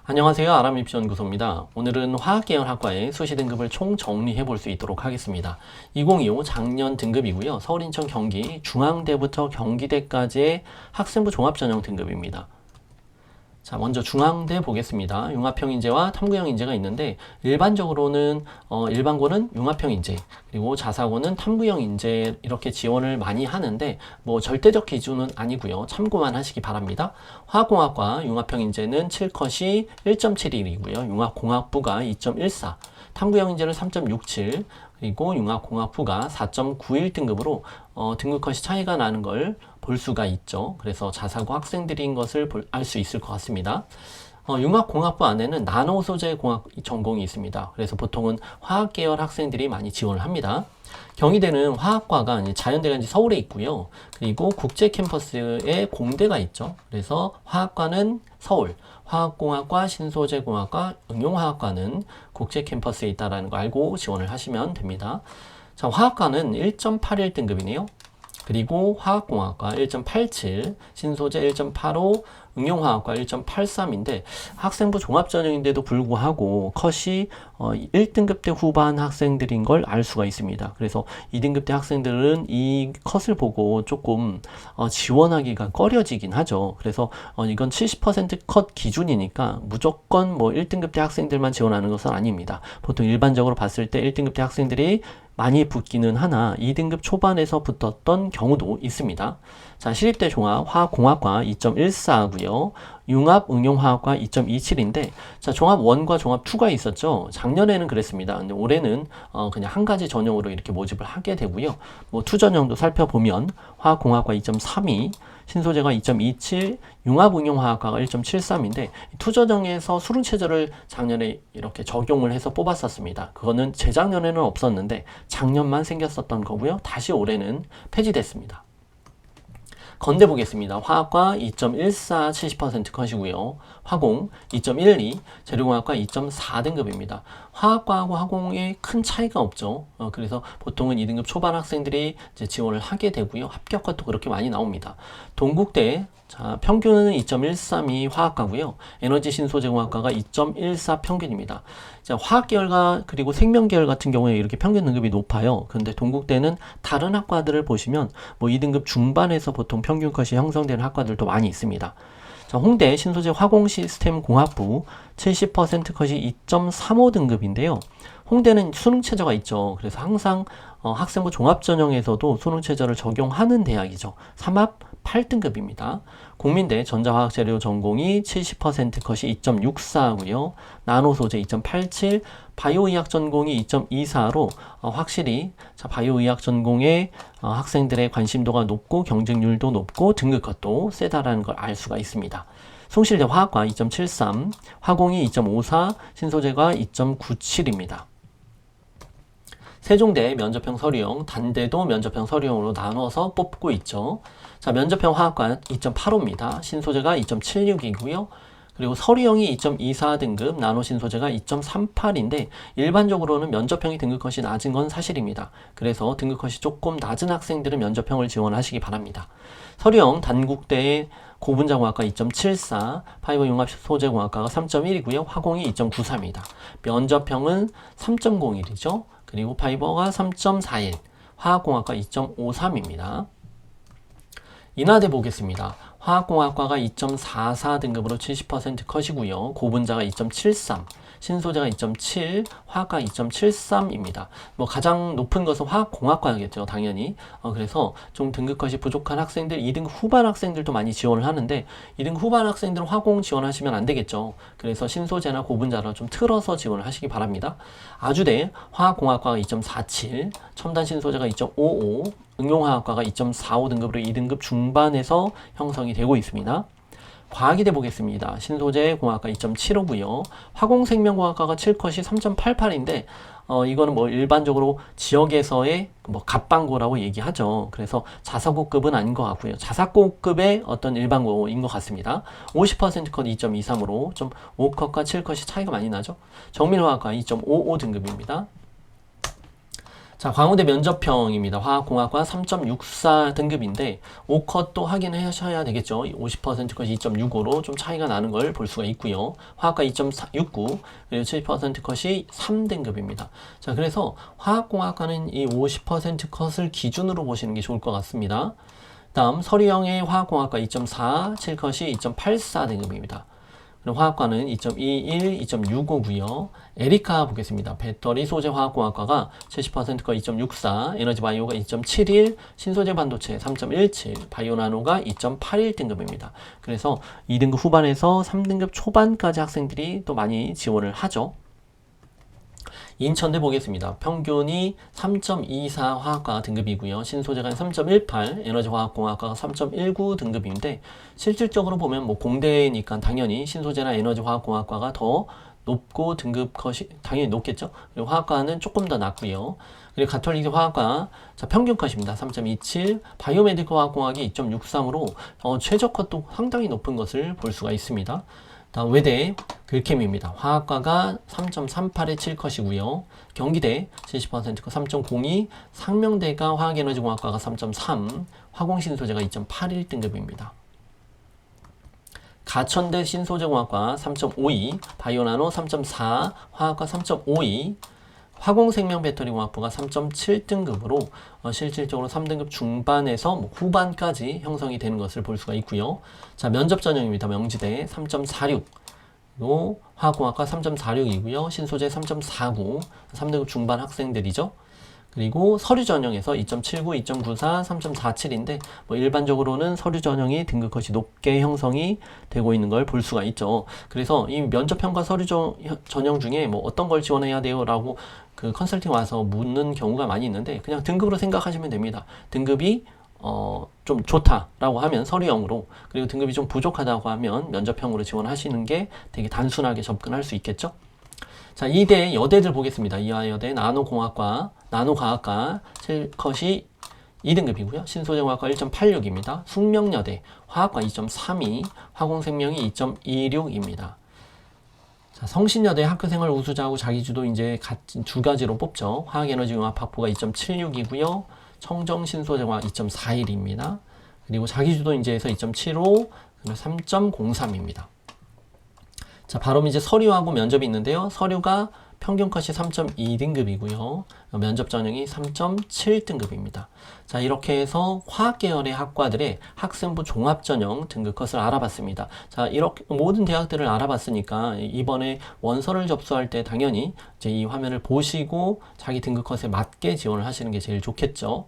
안녕하세요. 아람입시연구소입니다. 오늘은 화학계열 학과의 수시 등급을 총 정리해 볼 수 있도록 하겠습니다. 2025 작년 등급이고요. 서울, 인천, 경기, 중앙대부터 경기대까지의 학생부 종합전형 등급입니다. 자, 먼저 중앙대 보겠습니다. 융합형 인재와 탐구형 인재가 있는데 일반적으로는 일반고는 융합형 인재, 그리고 자사고는 탐구형 인재 이렇게 지원을 많이 하는데 뭐 절대적 기준은 아니고요. 참고만 하시기 바랍니다. 화학공학과 융합형 인재는 7컷이 1.71이고요. 융합공학부가 2.14, 탐구형 인재는 3.67, 그리고 융합공학부가 4.91 등급으로 등급 컷이 차이가 나는 걸 볼 수가 있죠. 그래서 자사고 학생들인 것을 알 수 있을 것 같습니다. 융합공학부 안에는 나노 소재 공학 전공이 있습니다. 그래서 보통은 화학 계열 학생들이 많이 지원을 합니다. 경희대는 화학과가 자연대가 서울에 있고요. 그리고 국제 캠퍼스에 공대가 있죠. 그래서 화학과는 서울, 화학공학과, 신소재공학과, 응용화학과는 국제 캠퍼스에 있다는 거 알고 지원을 하시면 됩니다. 자, 화학과는 1.81 등급이네요. 그리고 화학공학과 1.87, 신소재 1.85, 응용화학과 1.83인데 학생부 종합전형인데도 불구하고 컷이 1등급대 후반 학생들인 걸 알 수가 있습니다. 그래서 2등급대 학생들은 이 컷을 보고 조금 지원하기가 꺼려지긴 하죠. 그래서 이건 70%컷 기준이니까 무조건 뭐 1등급대 학생들만 지원하는 것은 아닙니다. 보통 일반적으로 봤을 때 1등급대 학생들이 많이 붙기는 하나 2등급 초반에서 붙었던 경우도 있습니다. 자, 시립대 종합 화학공학과 2.14고요. 융합 응용화학과 2.27인데 자, 종합 1과 종합 2가 있었죠. 작년에는 그랬습니다. 근데 올해는 그냥 한 가지 전형으로 이렇게 모집을 하게 되고요. 뭐 투 전형도 살펴보면 화학공학과 2.32, 신소재가 2.27, 융합응용화학과가 1.73인데 투전형에서 수능체제를 작년에 이렇게 적용을 해서 뽑았었습니다. 그거는 재작년에는 없었는데 작년만 생겼었던 거고요. 다시 올해는 폐지됐습니다. 건대 보겠습니다. 화학과 2.14 70% 컷이고요. 화공 2.12, 재료공학과 2.4 등급입니다. 화학과하고 화공에 큰 차이가 없죠. 그래서 보통은 2등급 초반 학생들이 이제 지원을 하게 되고요. 합격컷도 그렇게 많이 나옵니다. 동국대 자, 평균은 2.13이 화학과고요. 에너지 신소재공학과가 2.14 평균입니다. 자, 화학계열과 그리고 생명계열 같은 경우에 이렇게 평균 등급이 높아요. 그런데 동국대는 다른 학과들을 보시면 뭐 2등급 중반에서 보통 평균 컷이 형성되는 학과들도 많이 있습니다. 자, 홍대 신소재 화공시스템 공학부 70% 컷이 2.35 등급인데요. 홍대는 수능체제가 있죠. 그래서 항상 학생부 종합전형에서도 수능체제를 적용하는 대학이죠. 3합 8등급입니다. 국민대 전자화학재료 전공이 70% 컷이 2.64고요. 나노소재 2.87, 바이오의학 전공이 2.24로 확실히 바이오의학 전공의 학생들의 관심도가 높고 경쟁률도 높고 등급 컷도 세다라는 걸 알 수가 있습니다. 숭실대 화학과 2.73, 화공이 2.54, 신소재가 2.97입니다. 세종대 면접형 서류형, 단대도 면접형 서류형으로 나눠서 뽑고 있죠. 자, 면접형 화학과 2.85입니다. 신소재가 2.76이고요. 그리고 서류형이 2.24 등급, 나노 신소재가 2.38인데 일반적으로는 면접형이 등급컷이 낮은 건 사실입니다. 그래서 등급컷이 조금 낮은 학생들은 면접형을 지원하시기 바랍니다. 서류형 단국대의 고분자공학과 2.74, 파이버 융합소재공학과가 3.1이고요. 화공이 2.93입니다. 면접형은 3.01이죠. 그리고 파이버가 3.41, 화학공학과 2.53입니다. 인하대 보겠습니다. 화학공학과가 2.44 등급으로 70% 컷이고요. 고분자가 2.73, 신소재가 2.7, 화학과 2.73입니다. 뭐 가장 높은 것은 화학공학과겠죠, 당연히. 그래서 좀 등급 컷이 부족한 학생들, 2등급 후반 학생들도 많이 지원을 하는데 2등급 후반 학생들은 화공 지원하시면 안 되겠죠. 그래서 신소재나 고분자로 좀 틀어서 지원을 하시기 바랍니다. 아주대 화학공학과가 2.47, 첨단 신소재가 2.55, 응용화학과가 2.45 등급으로 2등급 중반에서 형성이 되고 있습니다. 과학이대 보겠습니다. 신소재 공학과 2.75고요. 화공생명공학과가 7컷이 3.88인데 이거는 뭐 일반적으로 지역에서의 뭐 갑방고라고 얘기하죠. 그래서 자사고급은 아닌 것 같고요. 자사고급의 어떤 일반고인 것 같습니다. 50% 컷 2.23으로 좀 5컷과 7컷이 차이가 많이 나죠. 정밀화학과 2.55 등급입니다. 자, 광우대 면접형입니다. 화학공학과 3.64 등급인데 5컷도 확인하셔야 되겠죠. 50% 컷이 2.65로 좀 차이가 나는 걸 볼 수가 있고요. 화학과 2.69 그리고 70% 컷이 3등급입니다. 자, 그래서 화학공학과는 이 50% 컷을 기준으로 보시는 게 좋을 것 같습니다. 다음 서류형의 화학공학과 2.4, 7컷이 2.84 등급입니다. 그럼 화학과는 2.21, 2.65고요. 에리카 보겠습니다. 배터리 소재 화학공학과가 70%가 2.64, 에너지 바이오가 2.71, 신소재 반도체 3.17, 바이오 나노가 2.81 등급입니다. 그래서 2등급 후반에서 3등급 초반까지 학생들이 또 많이 지원을 하죠. 인천대 보겠습니다. 평균이 3.24 화학과 등급이고요. 신소재가 3.18, 에너지화학공학과가 3.19 등급인데 실질적으로 보면 뭐 공대니까 당연히 신소재나 에너지화학공학과가 더 높고 등급 컷이 당연히 높겠죠. 그리고 화학과는 조금 더 낮고요. 그리고 가톨릭 화학과 자, 평균 컷입니다. 3.27, 바이오메디컬 화학공학이 2.63으로 최저 컷도 상당히 높은 것을 볼 수가 있습니다. 다음 외대 글캠입니다. 화학과가 3.38의 7컷이고요. 경기대 70%가 3.02, 상명대가 화학에너지공학과가 3.3, 화공신소재가 2.81 등급입니다. 가천대 신소재공학과 3.52, 바이오나노 3.4, 화학과 3.52, 화공생명배터리공학부가 3.7등급으로 실질적으로 3등급 중반에서 뭐 후반까지 형성이 되는 것을 볼 수가 있고요. 자, 면접 전형입니다. 명지대 3.46, 그리고 화학공학과 3.46이고요. 신소재 3.49, 3등급 중반 학생들이죠. 그리고 서류 전형에서 2.79, 2.94, 3.47인데 뭐 일반적으로는 서류 전형이 등급 컷이 높게 형성이 되고 있는 걸 볼 수가 있죠. 그래서 이 면접 평가 서류 전형 중에 뭐 어떤 걸 지원해야 돼요라고 그 컨설팅 와서 묻는 경우가 많이 있는데 그냥 등급으로 생각하시면 됩니다. 등급이 좀 좋다라고 하면 서류형으로, 그리고 등급이 좀 부족하다고 하면 면접형으로 지원하시는 게 되게 단순하게 접근할 수 있겠죠. 자, 이대 여대들 보겠습니다. 이화여대 나노공학과, 나노과학과 7컷이 2등급이고요. 신소재공학과 1.86입니다. 숙명여대 화학과 2.32, 화공생명이 2.26입니다. 자, 성신여대 학교생활 우수자하고 자기주도 이제 두 가지로 뽑죠. 화학에너지융합학부가 2.76이고요. 청정신소재공학 2.41입니다. 그리고 자기주도 인재에서 2.75, 그리고 3.03입니다. 자, 바로 이제 서류하고 면접이 있는데요. 서류가 평균 컷이 3.2등급이고요. 면접 전형이 3.7등급입니다. 자, 이렇게 해서 화학 계열의 학과들의 학생부 종합 전형 등급 컷을 알아봤습니다. 자, 이렇게 모든 대학들을 알아봤으니까 이번에 원서를 접수할 때 당연히 이제 이 화면을 보시고 자기 등급 컷에 맞게 지원을 하시는 게 제일 좋겠죠.